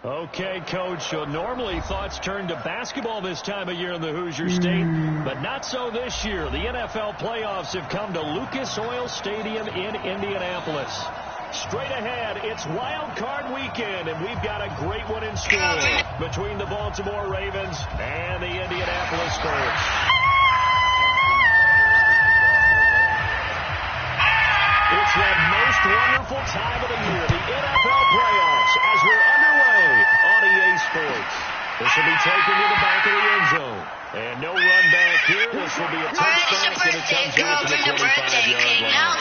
Okay, Coach. So normally thoughts turn to basketball this time of year in the Hoosier State, but not so this year. The NFL playoffs have come to Lucas Oil Stadium in Indianapolis. Straight ahead, it's Wild Card Weekend, and we've got a great one in store between the Baltimore Ravens and the Indianapolis Colts. It's that most wonderful time of the year, the NFL playoffs, as we're underway on EA Sports. This will be taken to the back of the end zone. And no run back here. This will be a touchback, and it comes out to the 25-yard line.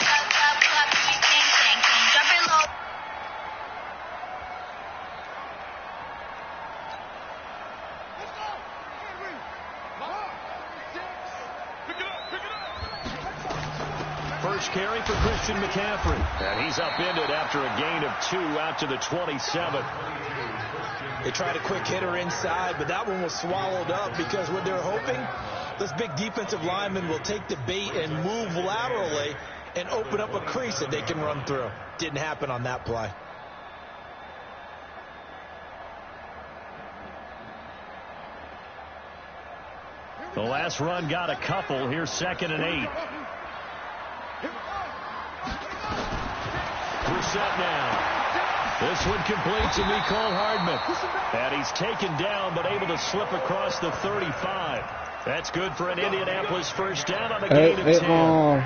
First carry for Christian McCaffrey. And he's upended after a gain of 2 out to the 27. They tried a quick hitter inside, but that one was swallowed up because what they're hoping, this big defensive lineman will take the bait and move laterally and open up a crease that they can run through. Didn't happen on that play. The last run got a couple. Here's 2nd and 8. We're set now. This one complete to Mecole Hardman. And he's taken down, but able to slip across the 35. That's good for an Indianapolis first down on a gain of 10.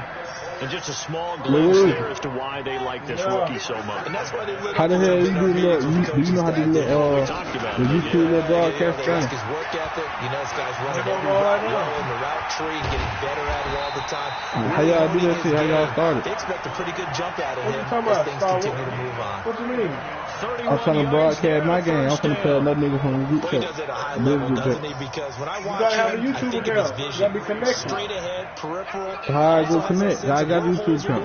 And just a small glimpse there as to why they like this rookie so much. And that's why they how the hell you do that? You know how to do the YouTube that broadcast thing? His work ethic, you know, this guy's running every route well in the route tree and getting better at it all the time. How y'all do that? How y'all started? They expect a pretty good jump out of him as things continue to move on. What you mean? I'm trying to broadcast my game. I'm trying to tell another nigga from the group chat. He does it at a high level, doesn't he? Because when I watch him, I think of his vision. Straight ahead, peripheral. How I go connect? I got YouTube channel.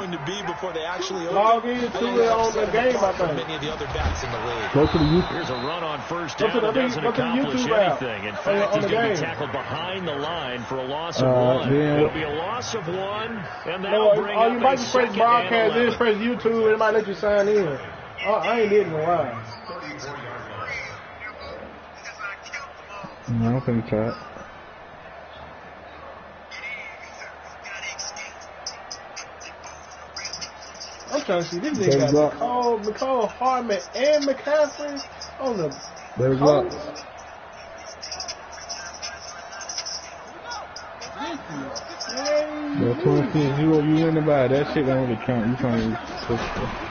Log into it on the game, I think. Many of the other backs in the league. Go to the YouTube. Here's a run on first down that doesn't accomplish anything. In fact, he's going to be tackled behind the line for a loss of 1. It'll be a loss of 1, and that'll bring up you might a just press broadcast, then press YouTube, and it might let you sign in. I ain't did in a while. No, I don't think try it. I'm trying to see this nigga got Mecole Hardman and McCaffrey on the Colts. Well, 20 you anybody, that shit don't really count. You trying to push stuff.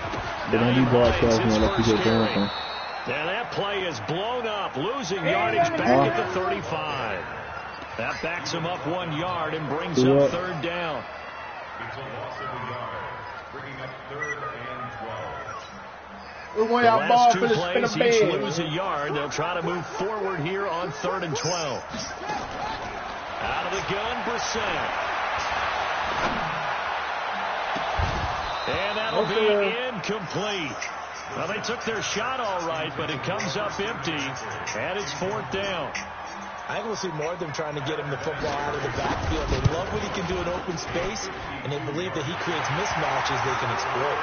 They don't be broadcasting unless you get going. And that play is blown up, losing yardage back at the 35. That backs him up 1 yard and brings up 3rd down. It's a loss of a yard, bringing up 3rd and 12. The last 2 plays each lose a yard. They'll try to move forward here on 3rd and 12. Out of the gun, Brissett. And that'll be incomplete. Well, they took their shot all right, but it comes up empty, and it's 4th down. I think we'll see more of them trying to get him the football out of the backfield. They love what he can do in open space, and they believe that he creates mismatches they can exploit.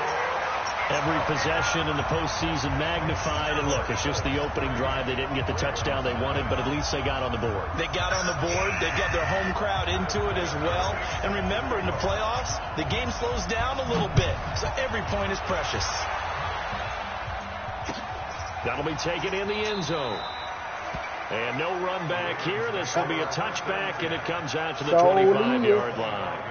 Every possession in the postseason magnified, and look, it's just the opening drive. They didn't get the touchdown they wanted, but at least they got on the board. They got on the board. They've got their home crowd into it as well. And remember, in the playoffs, the game slows down a little bit, so every point is precious. That'll be taken in the end zone. And no run back here. This will be a touchback, and it comes out to the 25-yard line.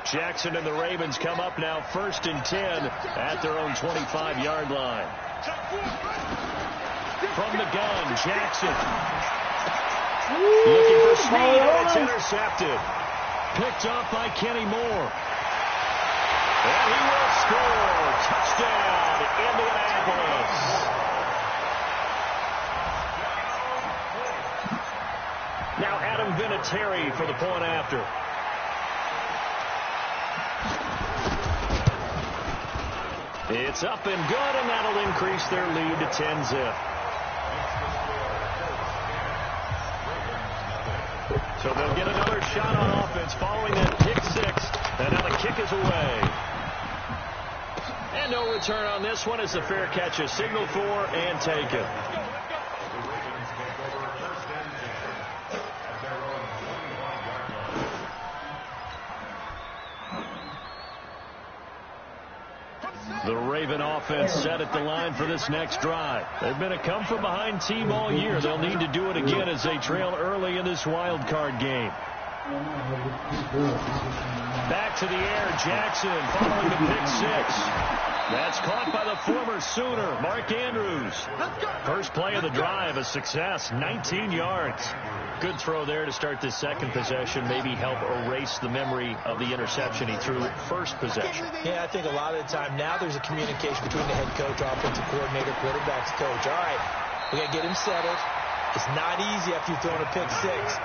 Jackson and the Ravens come up now 1st and 10 at their own 25-yard line. From the gun, Jackson. Looking for speed, and it's intercepted. Picked off by Kenny Moore. And he will score. Touchdown, Indianapolis. Now Adam Vinatieri for the point after. It's up and good, and that'll increase their lead to 10-zip. So they'll get another shot on offense following that pick six. And now the kick is away. And no return on this one as the fair catch is signaled for and taken. The Raven offense set at the line for this next drive. They've been a come-from-behind team all year. They'll need to do it again as they trail early in this wild card game. Back to the air, Jackson following the pick six. That's caught by the former Sooner, Mark Andrews. First play of the drive, a success, 19 yards. Good throw there to start this second possession, maybe help erase the memory of the interception he threw first possession. Yeah, I think a lot of the time now there's a communication between the head coach, offensive coordinator, quarterback's coach. All right, we got to get him settled. It's not easy after you've thrown a pick six.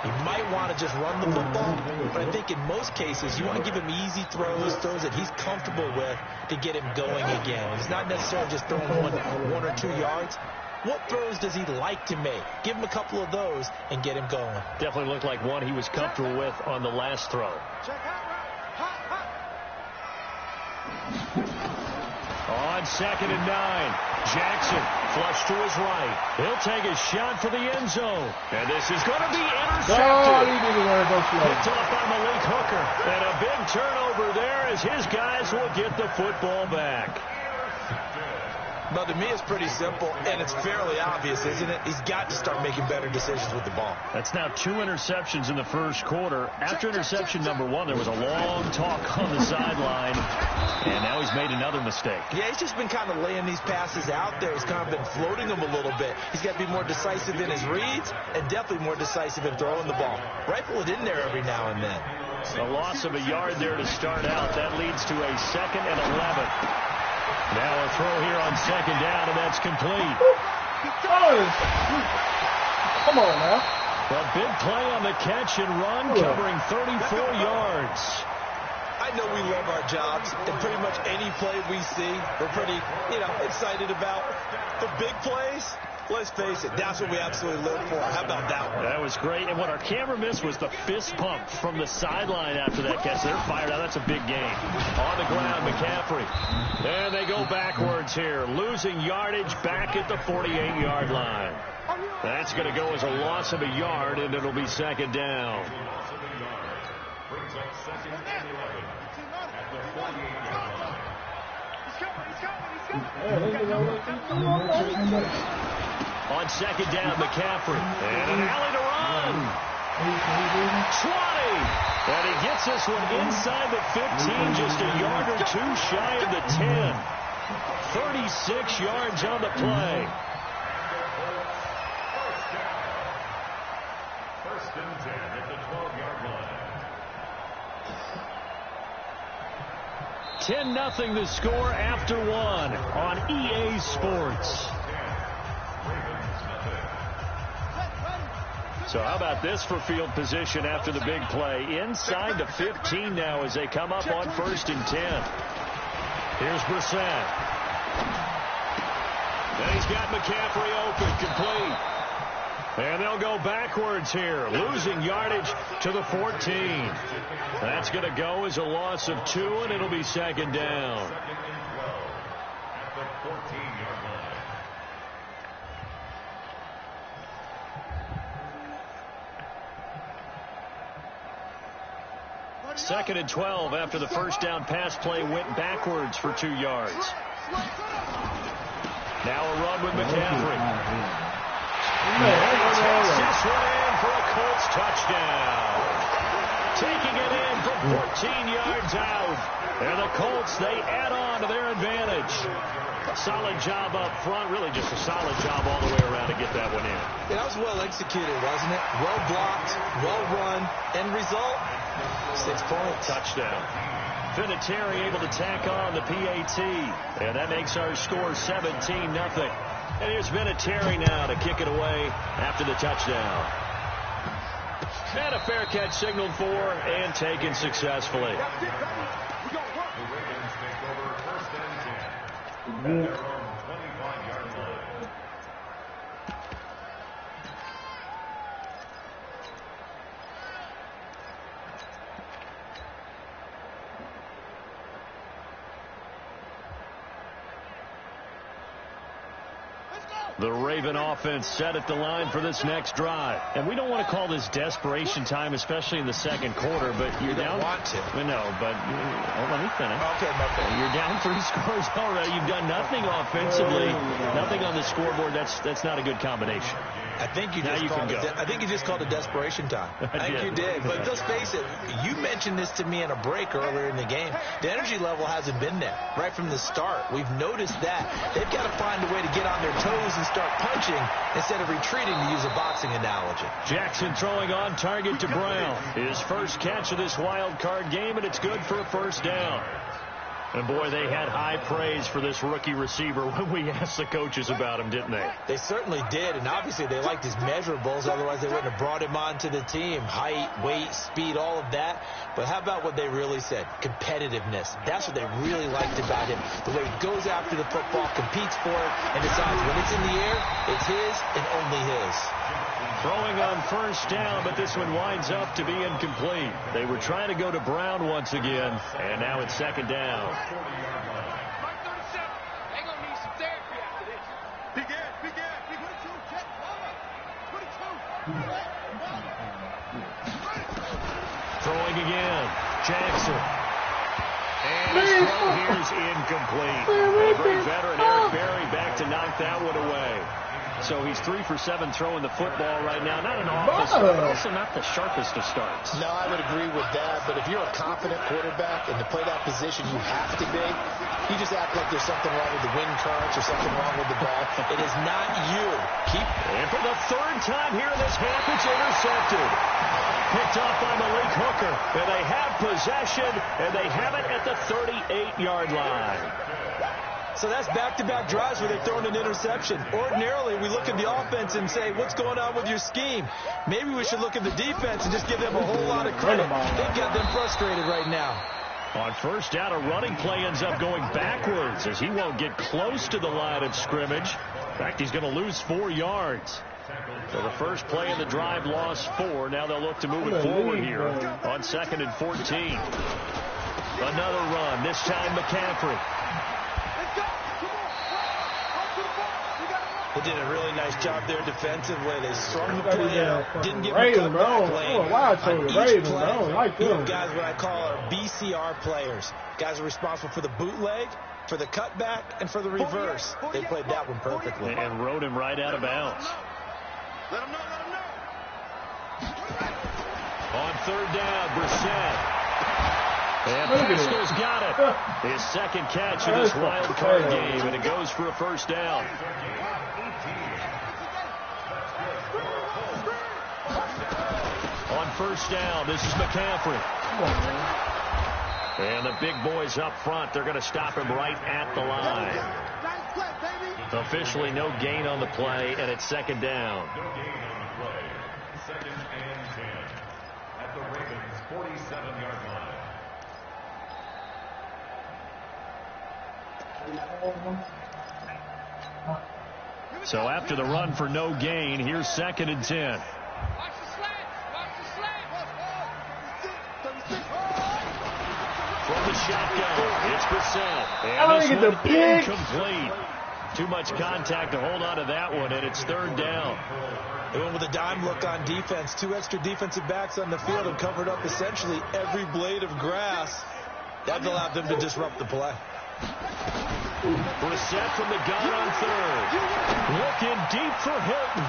You might want to just run the football, but I think in most cases you want to give him easy throws that he's comfortable with to get him going again. He's not necessarily just throwing one or 2 yards. What throws does he like to make? Give him a couple of those and get him going. Definitely looked like one he was comfortable with on the last throw. On 2nd and 9, Jackson flush to his right. He'll take a shot for the end zone. And this is going to be intercepted. Picked off by Malik Hooker. And a big turnover there as his guys will get the football back. Well, to me, it's pretty simple, and it's fairly obvious, isn't it? He's got to start making better decisions with the ball. That's now 2 interceptions in the first quarter. After interception number 1, there was a long talk on the sideline, and now he's made another mistake. Yeah, he's just been kind of laying these passes out there. He's kind of been floating them a little bit. He's got to be more decisive in his reads and definitely more decisive in throwing the ball. Rifle it in there every now and then. A loss of a yard there to start out. That leads to a 2nd and 11. Now a throw here on 2nd down, and that's complete. Come on now. A big play on the catch and run, covering 34 yards. I know we love our jobs, and pretty much any play we see, we're pretty, excited about. The big plays, let's face it, that's what we absolutely live for. How about that one? That was great. And what our camera missed was the fist pump from the sideline after that catch. They're fired out. That's a big game. On the ground, McCaffrey. And they go backwards here, losing yardage back at the 48-yard line. That's going to go as a loss of a yard, and it'll be 2nd down. Brings up 2nd and 11 at the 48-yard line. On 2nd down, McCaffrey. And an alley to run. 20. And he gets this one inside the 15, just a yard or 2 shy of the 10. 36 yards on the play. First and 10 at the 12-yard line. 10-0 the score after 1 on EA Sports. So how about this for field position after the big play? Inside the 15 now as they come up on 1st and 10. Here's Brissett. And he's got McCaffrey open, complete. And they'll go backwards here, losing yardage to the 14. That's going to go as a loss of 2, and it'll be 2nd down. 2nd and 12 at the 14-yard line. 2nd and 12 after the first down pass play went backwards for 2 yards. Now a run with McCaffrey. Takes this one in for a Colts touchdown. Taking it in from 14 yards out. And the Colts, they add on to their advantage. Solid job up front. Really just a solid job all the way around to get that one in. Yeah, that was well executed, wasn't it? Well blocked, well run. End result, 6 points. Touchdown. Vinatieri able to tack on the PAT. And that makes our score 17-0. And here's Vinatieri now to kick it away after the touchdown. And a fair catch signaled for and taken successfully. The Ravens take over 1st and 10 at their own 25-yard line. The Raven offense set at the line for this next drive. And we don't want to call this desperation time, especially in the second quarter, but you're down. Want to. No, but let me finish. Okay, my bad. You're down 3 scores already. You've done nothing offensively, nothing on the scoreboard. That's not a good combination. I think you just called it desperation time. I think you did. But let's face it, you mentioned this to me in a break earlier in the game. The energy level hasn't been there right from the start. We've noticed that. They've got to find a way to get on their toes and start punching instead of retreating, to use a boxing analogy. Jackson throwing on target to Brown. His first catch of this wild card game, and it's good for a first down. And, boy, they had high praise for this rookie receiver when we asked the coaches about him, didn't they? They certainly did, and obviously they liked his measurables. Otherwise, they wouldn't have brought him onto the team. Height, weight, speed, all of that. But how about what they really said? Competitiveness. That's what they really liked about him. The way he goes after the football, competes for it, and decides when it's in the air, it's his and only his. Throwing on first down, but this one winds up to be incomplete. They were trying to go to Brown once again, and now it's second down. Throwing again, Jackson. And his throw here is incomplete. A great veteran, Eric Berry, back to knock that one away. So he's 3 for 7 throwing the football right now. Not an awful start, but also not the sharpest of starts. No, I would agree with that. But if you're a confident quarterback and to play that position you have to be, you just act like there's something wrong with the wind currents or something wrong with the ball. It is not you. And for the third time here in this half, it's intercepted. Picked off by Malik Hooker. And they have possession, and they have it at the 38-yard line. So that's back-to-back drives where they're throwing an interception. Ordinarily, we look at the offense and say, what's going on with your scheme? Maybe we should look at the defense and just give them a whole lot of credit. They've got them frustrated right now. On first down, a running play ends up going backwards as he won't get close to the line of scrimmage. In fact, he's going to lose 4 yards. So the first play of the drive lost 4. Now they'll look to move it forward here on 2nd and 14. Another run, this time McCaffrey. They did a really nice job there defensively. They strung the play out, didn't give them Ravens, bro. Why I told the Ravens, I don't like them. Guys, what I call our BCR players. Guys are responsible for the bootleg, for the cutback, and for the reverse. They played that one perfectly. And rode him right out of bounds. Let him know. On third down, Brissett. And Pascal's got it. His second catch of this wild card game, and it goes for a first down. On first down, this is McCaffrey. And the big boys up front, they're going to stop him right at the line. Officially no gain on the play, and it's second down. No gain on the play. 2nd and 10 at the Ravens' 47-yard line. So after the run for no gain, here's 2nd and 10. From the shotgun, it's Brissett. And this one incomplete. Too much contact to hold on to that one, and it's third down. They went with a dime look on defense. 2 extra defensive backs on the field and covered up essentially every blade of grass. That allowed them to disrupt the play. Brissett from the gun on third. Looking deep for Hilton.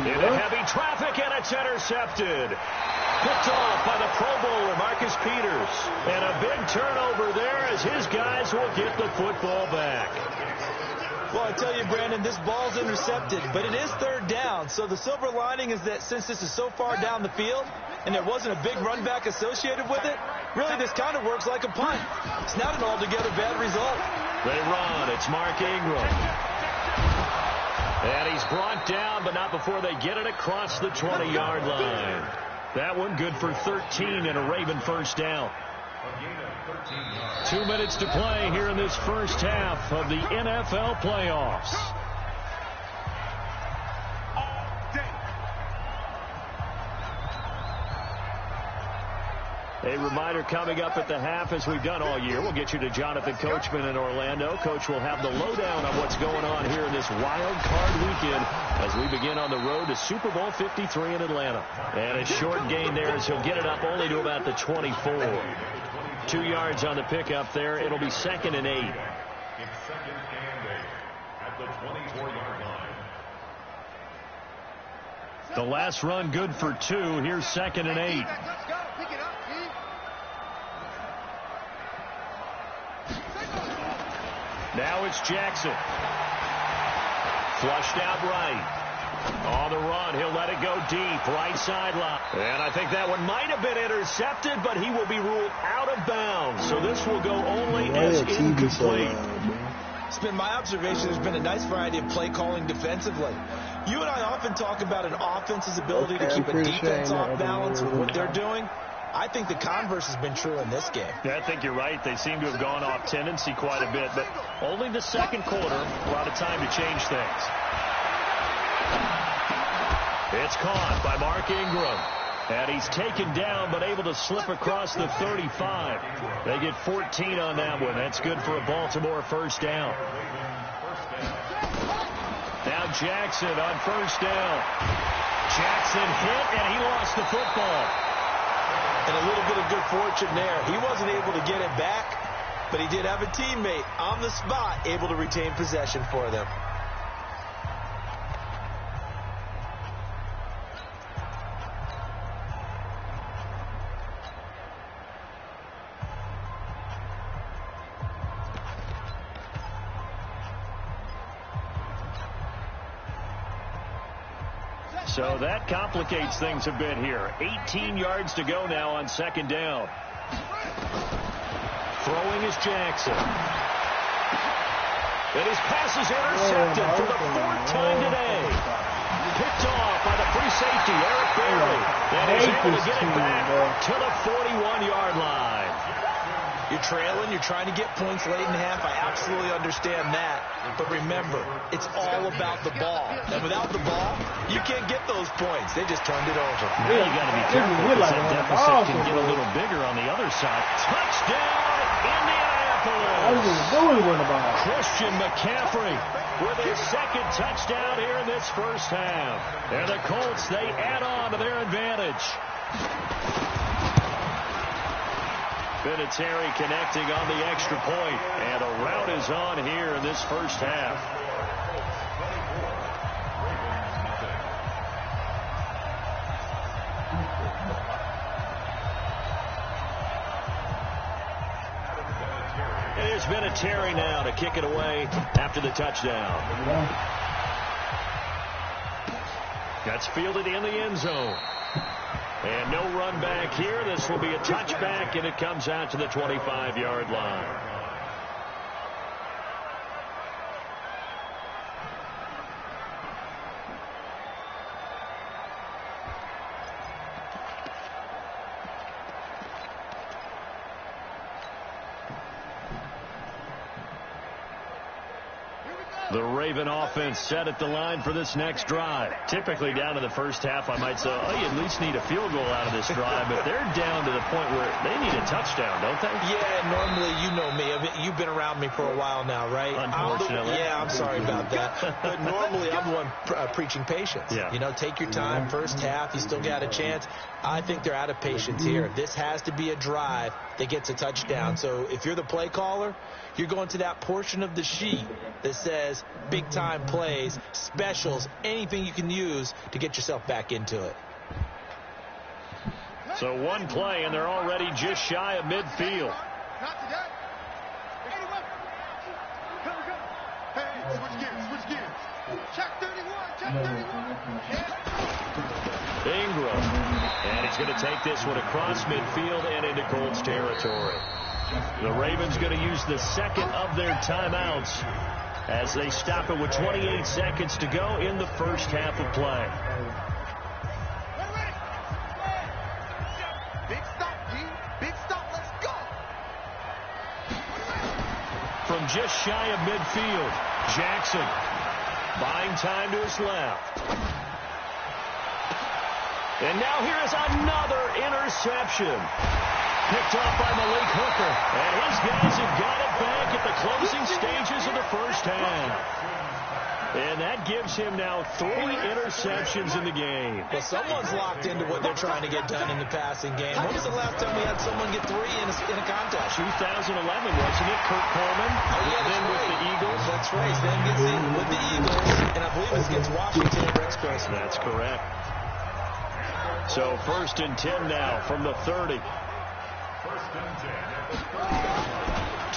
Into heavy traffic, and it's intercepted. Picked off by the Pro Bowler, Marcus Peters. And a big turnover there as his guys will get the football back. Well, I tell you, Brandon, this ball's intercepted, but it is third down. So the silver lining is that since this is so far down the field and there wasn't a big run back associated with it, really this kind of works like a punt. It's not an altogether bad result. They run. It's Mark Ingram. And he's brought down, but not before they get it across the 20-yard line. That one good for 13 and a Raven first down. 2 minutes to play here in this first half of the NFL playoffs. A reminder coming up at the half, as we've done all year. We'll get you to Jonathan Coachman in Orlando. Coach will have the lowdown on what's going on here in this wild card weekend as we begin on the road to Super Bowl 53 in Atlanta. And a short gain there as he'll get it up only to about the 24. 2 yards on the pickup there. It'll be 2nd and 8. It's 2nd and 8 at the 24-yard line. The last run good for 2. Here's 2nd and 8. Now it's Jackson. Flushed out right. On the run, he'll let it go deep, right sideline. And I think that one might have been intercepted, but he will be ruled out of bounds. So this will go only as incomplete. It's been my observation there's been a nice variety of play calling defensively. You and I often talk about an offense's ability to keep a defense off balance with what they're doing. I think the converse has been true in this game. Yeah, I think you're right. They seem to have gone off tendency quite a bit, but only the second quarter, a lot of time to change things. It's caught by Mark Ingram. And he's taken down, but able to slip across the 35. They get 14 on that one. That's good for a Baltimore first down. Now Jackson on first down. Jackson hit, and he lost the football. And a little bit of good fortune there. He wasn't able to get it back, but he did have a teammate on the spot able to retain possession for them. So that complicates things a bit here. 18 yards to go now on 2nd down. Throwing is Jackson. And his pass is intercepted for the 4th time today. Picked off by the free safety, Eric Berry. And he's able to get it back to the 41-yard line. You're trailing. You're trying to get points late in half. I absolutely understand that. But remember, it's all about the ball. And without the ball, you can't get those points. They just turned it over. Now you got to be careful because that deficit can get a little bigger on the other side. Touchdown, Indianapolis! Christian McCaffrey with his 2nd touchdown here in this first half. And the Colts, they add on to their advantage. Vinatieri connecting on the extra point, and a rout is on here in this first half. It is Vinatieri now to kick it away after the touchdown. That's fielded in the end zone. And no run back here. This will be a touchback, and it comes out to the 25-yard line. The Raven offense set at the line for this next drive. Typically down to the first half, I might say, oh, you at least need a field goal out of this drive, but they're down to the point where they need a touchdown, don't they? Yeah, normally, you know me. You've been around me for a while now, right? Unfortunately. I'm sorry about that. But normally, I'm the one preaching patience. Yeah. You know, take your time. First half, you still got a chance. I think they're out of patience here. This has to be a drive that gets a touchdown. So if you're the play caller, you're going to that portion of the sheet that says big-time plays, specials, anything you can use to get yourself back into it. So one play, and they're already just shy of midfield. Ingram. And he's going to take this one across midfield and into Colts territory. The Ravens going to use the 2nd of their timeouts as they stop it with 28 seconds to go in the first half of play. Big stop, G. Big stop. Let's go. From just shy of midfield, Jackson buying time to his left. And now here is another interception. Picked off by Malik Hooker. And his guys have got it back at the closing stages of the first half. And that gives him now 3 interceptions in the game. Well, someone's locked into what they're trying to get done in the passing game. When was the last time we had someone get 3 in a contest? 2011, wasn't it? Kurt Coleman. Oh, yeah, then with the Eagles. That's right. Then gets in with the Eagles. And I believe it's against Washington and Rex Grossman. That's correct. So 1st and 10 now from the 30. 1st and 10.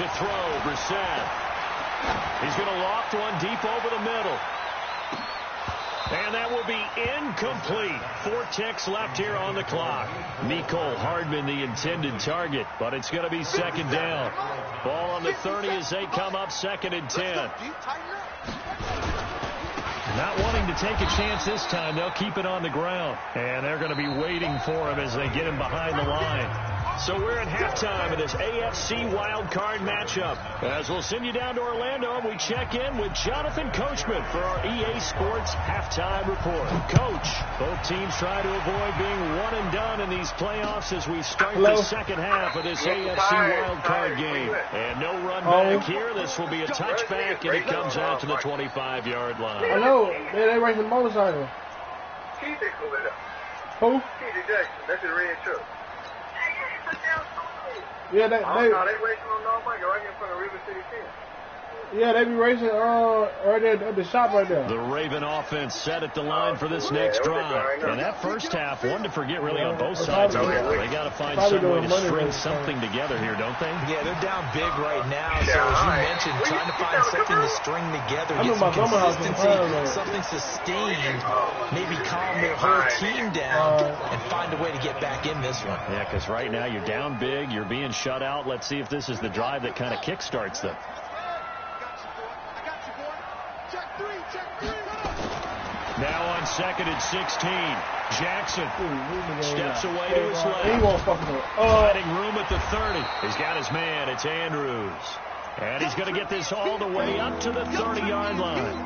To throw, Brissett. He's going to loft one deep over the middle. And that will be incomplete. 4 ticks left here on the clock. Mecole Hardman, the intended target, but it's going to be 2nd down. Ball on the 30 as they come up 2nd and 10. Not wanting to take a chance this time. They'll keep it on the ground. And they're going to be waiting for him as they get him behind the line. So we're at halftime of this AFC Wild Card matchup. As we'll send you down to Orlando, and we check in with Jonathan Coachman for our EA Sports Halftime Report. Coach, both teams try to avoid being one and done in these playoffs as we start the second half of this AFC Wild Card game. And no run back here. This will be a touchback, and it comes out to the 25-yard line. I know. They racing motorcycle. Who? TJ Jackson. That's the red truck. Yeah, they racing on North Michael right in front of River City 10. Yeah, they be racing right there at the shop right there. The Raven offense set at the line for this next drive. And that first half, one to forget really on both sides of the ball. They got to find some way to string something together here, don't they? Yeah, they're down big right now. So as you mentioned, trying to find something to string together, get some consistency, something sustained, maybe calm their whole team down and find a way to get back in this one. Yeah, because right now you're down big, you're being shut out. Let's see if this is the drive that kind of kickstarts them. Now on 2nd and 16, Jackson steps away to his left. Finding room at the 30. He's got his man. It's Andrews. And he's going to get this all the way up to the 30-yard line.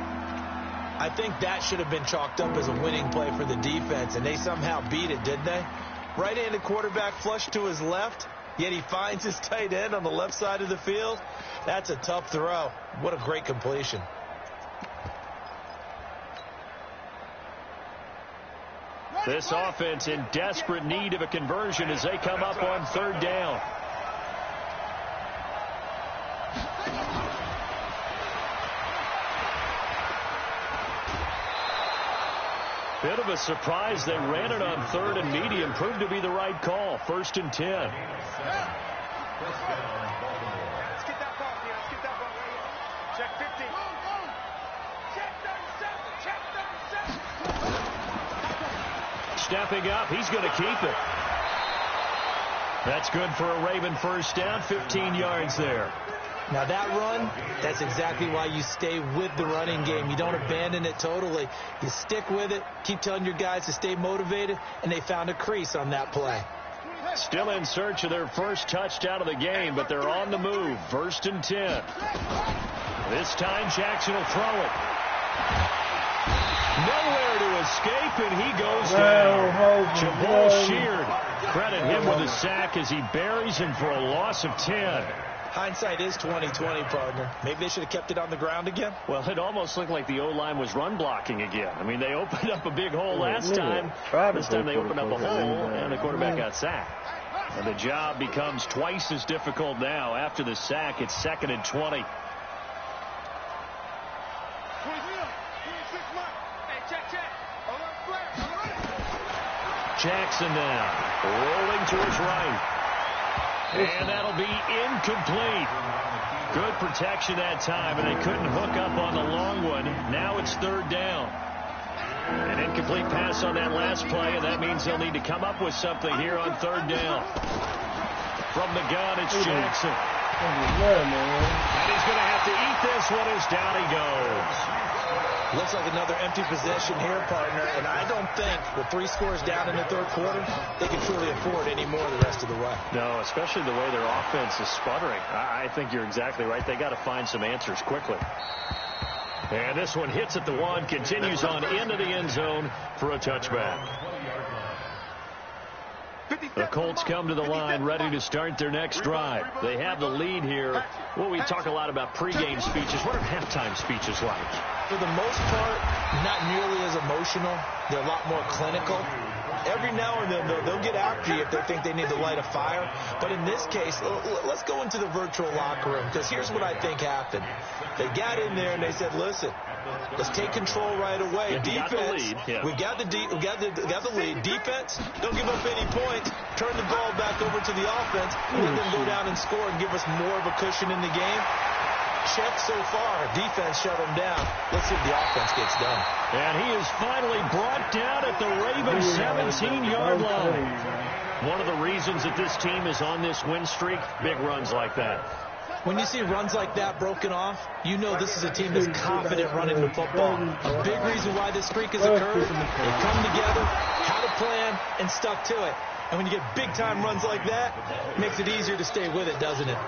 I think that should have been chalked up as a winning play for the defense, and they somehow beat it, didn't they? Right-handed quarterback flush to his left, yet he finds his tight end on the left side of the field. That's a tough throw. What a great completion. This offense in desperate need of a conversion as they come up on 3rd down. Bit of a surprise. They ran it on 3rd and medium. Proved to be the right call. 1st and 10. Let's get that ball here. Let's get that ball right here. Check 50. Check 37. Check 37. Stepping up, he's going to keep it. That's good for a Raven first down, 15 yards there. Now that run, that's exactly why you stay with the running game. You don't abandon it totally. You stick with it, keep telling your guys to stay motivated, and they found a crease on that play. Still in search of their first touchdown of the game, but they're on the move. 1st and 10. This time Jackson will throw it. Nowhere to escape, and he goes down. Jabal Sheard, credit him with a sack as he buries him for a loss of 10. Hindsight is 20/20, partner. Maybe they should have kept it on the ground again. Well, it almost looked like the O-line was run blocking again. I mean, they opened up a big hole last time. This time they opened up a hole, and the quarterback got sacked. And the job becomes twice as difficult now. After the sack, it's 2nd and 20. Jackson now, rolling to his right. And that'll be incomplete. Good protection that time, and they couldn't hook up on the long one. Now it's 3rd down. An incomplete pass on that last play, and that means they'll need to come up with something here on 3rd down. From the gun, it's Jackson. And he's going to have to eat this one as down he goes. Looks like another empty possession here, partner, and I don't think with 3 scores down in the 3rd quarter, they can truly afford any more the rest of the way. No, especially the way their offense is sputtering. I think you're exactly right. They got to find some answers quickly. And this one hits at the 1, continues on into the end zone for a touchback. The Colts come to the line ready to start their next drive. They have the lead here. Well, we talk a lot about pregame speeches. What are halftime speeches like? For the most part, not nearly as emotional. They're a lot more clinical. Every now and then, they'll get after you if they think they need to light a fire. But in this case, let's go into the virtual locker room, because here's what I think happened. They got in there and they said, listen, let's take control right away. Defense, we got the lead. Defense, don't give up any points. Turn the ball back over to the offense. Let them go down and score and give us more of a cushion in the game. Check so far. Defense shut him down. Let's see if the offense gets done. And he is finally brought down at the Ravens' 17-yard line. One of the reasons that this team is on this win streak, big runs like that. When you see runs like that broken off, you know this is a team that's confident running the football. A big reason why this streak has occurred. They come together, had a plan, and stuck to it. And when you get big-time runs like that, it makes it easier to stay with it, doesn't it?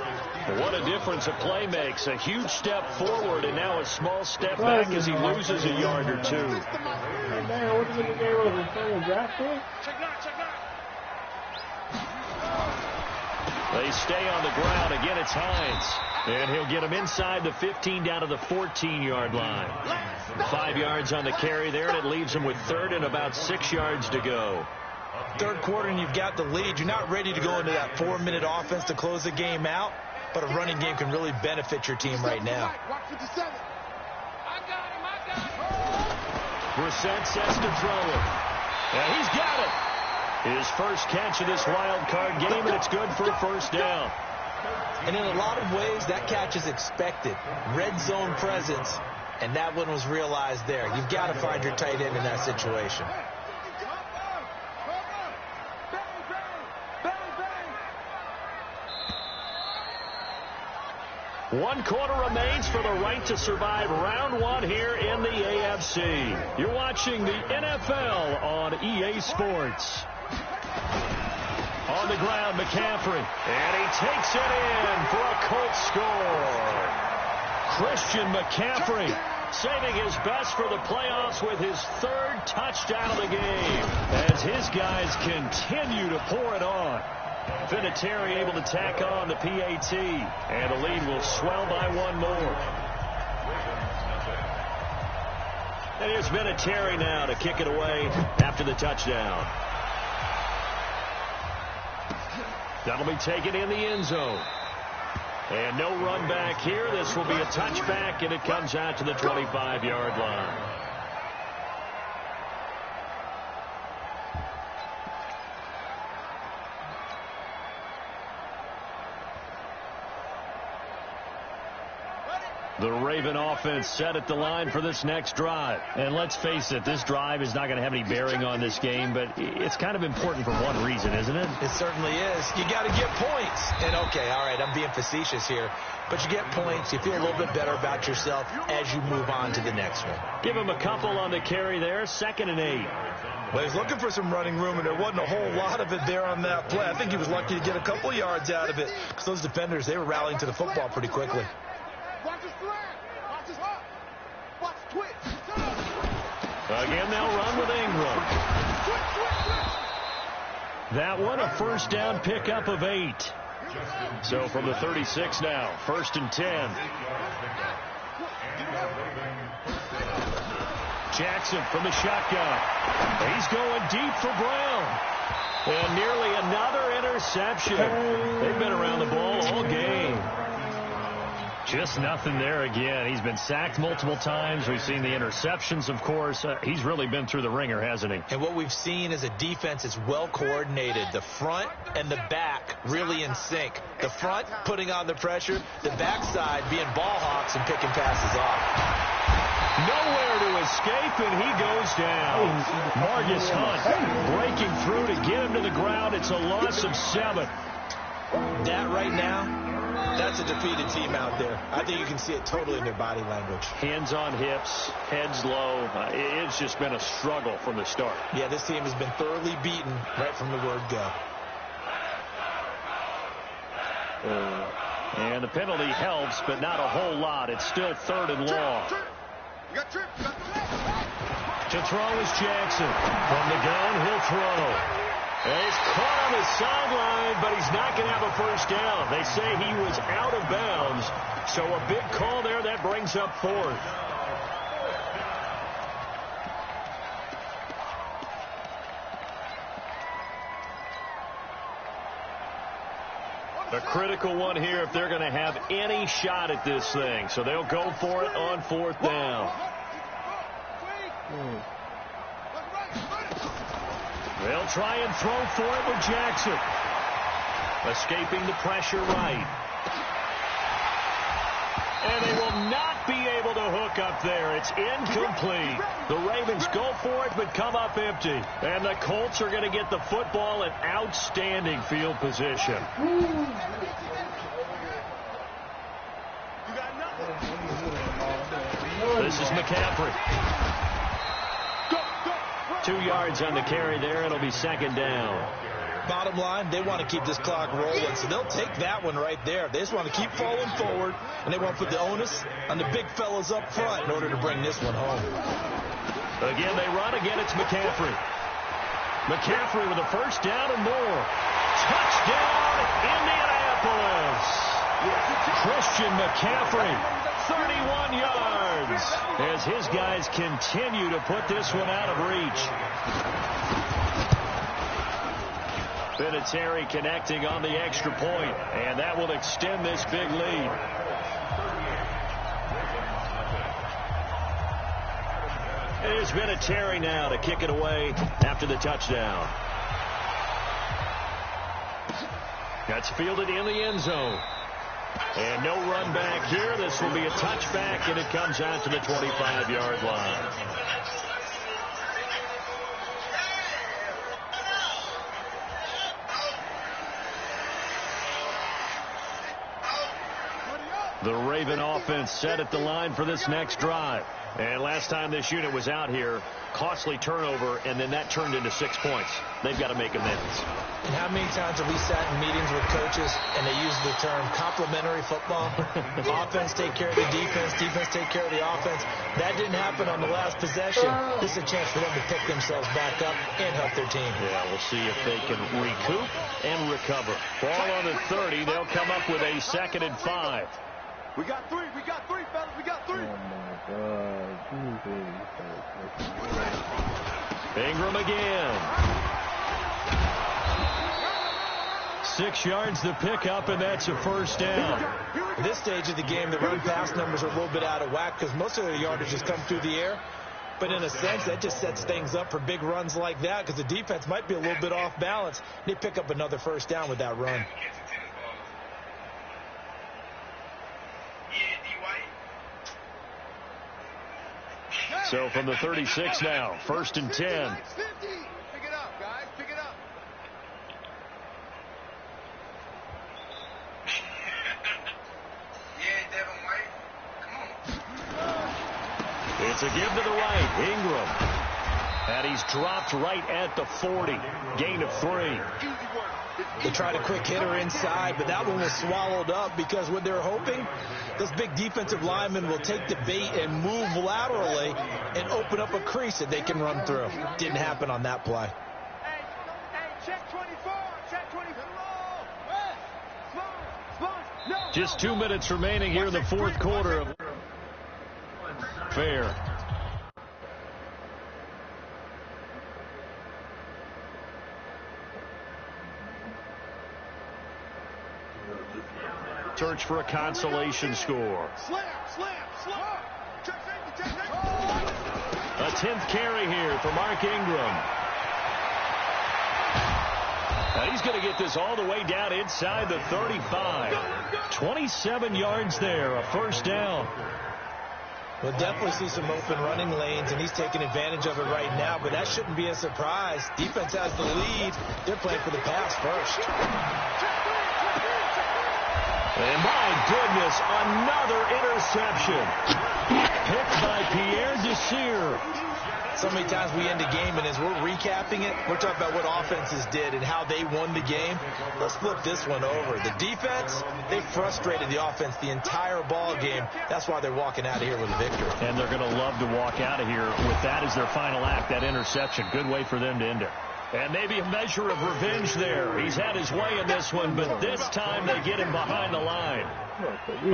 What a difference a play makes. A huge step forward and now a small step back as he loses a yard or two. They stay on the ground. Again, it's Hines. And he'll get him inside the 15 down to the 14-yard line. 5 yards on the carry there, and it leaves him with third and about 6 yards to go. Third quarter and you've got the lead. You're not ready to go into that 4-minute offense to close the game out, but a running game can really benefit your team right now. Brissett says to throw it. And he's got it. His first catch of this wild card game, and it's good for a first down. And in a lot of ways, that catch is expected. Red zone presence, and that one was realized there. You've got to find your tight end in that situation. One quarter remains for the right to survive round one here in the AFC. You're watching the NFL on EA Sports. On the ground, McCaffrey. And he takes it in for a Colts score. Christian McCaffrey saving his best for the playoffs with his third touchdown of the game as his guys continue to pour it on. Vinatieri able to tack on the PAT, and the lead will swell by one more. And here's Vinatieri now to kick it away after the touchdown. That'll be taken in the end zone. And no run back here. This will be a touchback, and it comes out to the 25-yard line. The Raven offense set at the line for this next drive. And let's face it, this drive is not going to have any bearing on this game, but it's kind of important for one reason, isn't it? It certainly is. You got to get points. And, okay, all right, I'm being facetious here. But you get points. You feel a little bit better about yourself as you move on to the next one. Give him a couple on the carry there. 2nd and 8. Well, he's looking for some running room, and there wasn't a whole lot of it there on that play. I think he was lucky to get a couple yards out of it because those defenders, they were rallying to the football pretty quickly. Again, they'll run with Ingram. That one, a first down pickup of 8. So from the 36 now, 1st and 10. Jackson from the shotgun. He's going deep for Brown. And nearly another interception. They've been around the ball all game. Just nothing there again. He's been sacked multiple times. We've seen the interceptions, of course. He's really been through the ringer, hasn't he? And what we've seen is a defense that's well coordinated. The front and the back really in sync. The front putting on the pressure. The backside being ball hawks and picking passes off. Nowhere to escape, and he goes down. Margus Hunt breaking through to get him to the ground. It's a loss of 7. That right now, that's a defeated team out there. I think you can see it totally in their body language. Hands on hips, heads low. It's just been a struggle from the start. Yeah, this team has been thoroughly beaten right from the word go. And the penalty helps, but not a whole lot. It's still 3rd and long. To throw is Jackson. From the gun, he'll throw. And he's caught on the sideline, but he's not going to have a first down. They say he was out of bounds, so a big call there. That brings up 4th. A critical one here if they're going to have any shot at this thing. So they'll go for it on 4th down. They'll try and throw for it with Jackson. Escaping the pressure right. And they will not be able to hook up there. It's incomplete. The Ravens go for it but come up empty. And the Colts are going to get the football in outstanding field position. This is McCaffrey. 2 yards on the carry there. It'll be 2nd down. Bottom line, they want to keep this clock rolling, so they'll take that one right there. They just want to keep falling forward, and they want to put the onus on the big fellas up front in order to bring this one home. Again, they run. Again, it's McCaffrey. McCaffrey with a first down and more. Touchdown, Indianapolis. Christian McCaffrey, 31 yards, as his guys continue to put this one out of reach. Vinatieri connecting on the extra point, and that will extend this big lead. It is Vinatieri now to kick it away after the touchdown. That's fielded in the end zone. And no run back here. This will be a touchback, and it comes out to the 25-yard line. The Raven offense set at the line for this next drive. And last time this unit was out here, costly turnover, and then that turned into 6 points. They've got to make amends. And how many times have we sat in meetings with coaches and they use the term complementary football? Offense take care of the defense, defense take care of the offense. That didn't happen on the last possession. This is a chance for them to pick themselves back up and help their team. Yeah, we'll see if they can recoup and recover. Ball on the 30. They'll come up with a 2nd and 5. We got 3, fellas, we got 3. Oh my God. Ingram again. 6 yards the pickup, and that's a first down. At this stage of the game, the run-pass numbers are a little bit out of whack because most of their yardage has come through the air. But in a sense, that just sets things up for big runs like that because the defense might be a little bit off balance. They pick up another first down with that run. So from the 36 now, 1st and 10. Pick it up, guys. Pick it up. Yeah, Devin White. Come on. It's a give to the right. Ingram. And he's dropped right at the 40. Gain of 3. They tried a quick hitter inside, but that one was swallowed up because what they're hoping, this big defensive lineman will take the bait and move laterally and open up a crease that they can run through. Didn't happen on that play. Hey, check 24. Check 24. No. Just 2 minutes remaining here in the 4th quarter. Fair. Search for a consolation score. Slam. A 10th carry here for Mark Ingram. Now he's going to get this all the way down inside the 35. 27 yards there, a first down. We'll definitely see some open running lanes, and he's taking advantage of it right now, but that shouldn't be a surprise. Defense has the lead. They're playing for the pass first. And my goodness, another interception. Picked by Pierre Desir. So many times we end a game, and as we're recapping it, we're talking about what offenses did and how they won the game. Let's flip this one over. The defense, they frustrated the offense the entire ball game. That's why they're walking out of here with a victory. And they're going to love to walk out of here with that as their final act, that interception. Good way for them to end it. And maybe a measure of revenge there. He's had his way in this one, but this time they get him behind the line.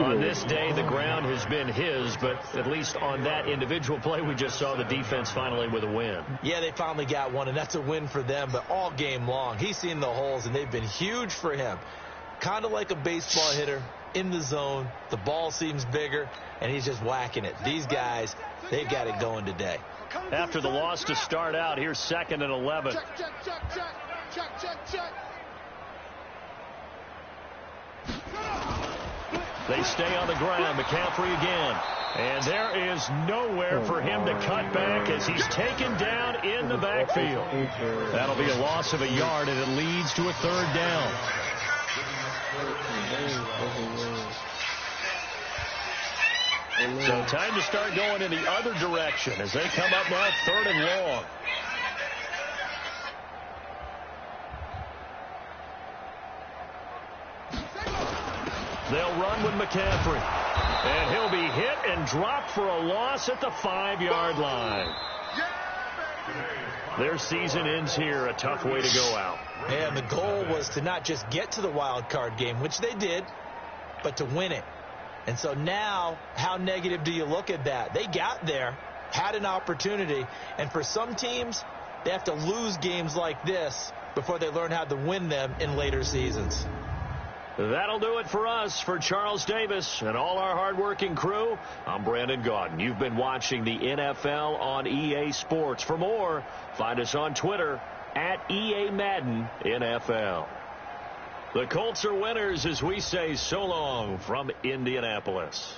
On this day, the ground has been his, but at least on that individual play, we just saw the defense finally with a win. Yeah, they finally got one, and that's a win for them, but all game long, he's seen the holes, and they've been huge for him. Kind of like a baseball hitter in the zone. The ball seems bigger, and he's just whacking it. These guys, they've got it going today. After the loss to start out, here's 2nd and 11. They stay on the ground. McCaffrey again. And there is nowhere for him to cut back as he's taken down in the backfield. That'll be a loss of a yard, and it leads to a 3rd down. So time to start going in the other direction as they come up now 3rd and long. They'll run with McCaffrey. And he'll be hit and dropped for a loss at the 5-yard line. Their season ends here. A tough way to go out. And the goal was to not just get to the wild card game, which they did, but to win it. And so now, how negative do you look at that? They got there, had an opportunity, and for some teams, they have to lose games like this before they learn how to win them in later seasons. That'll do it for us. For Charles Davis and all our hardworking crew, I'm Brandon Gaudin. You've been watching the NFL on EA Sports. For more, find us on Twitter at EA Madden NFL. The Colts are winners as we say so long from Indianapolis.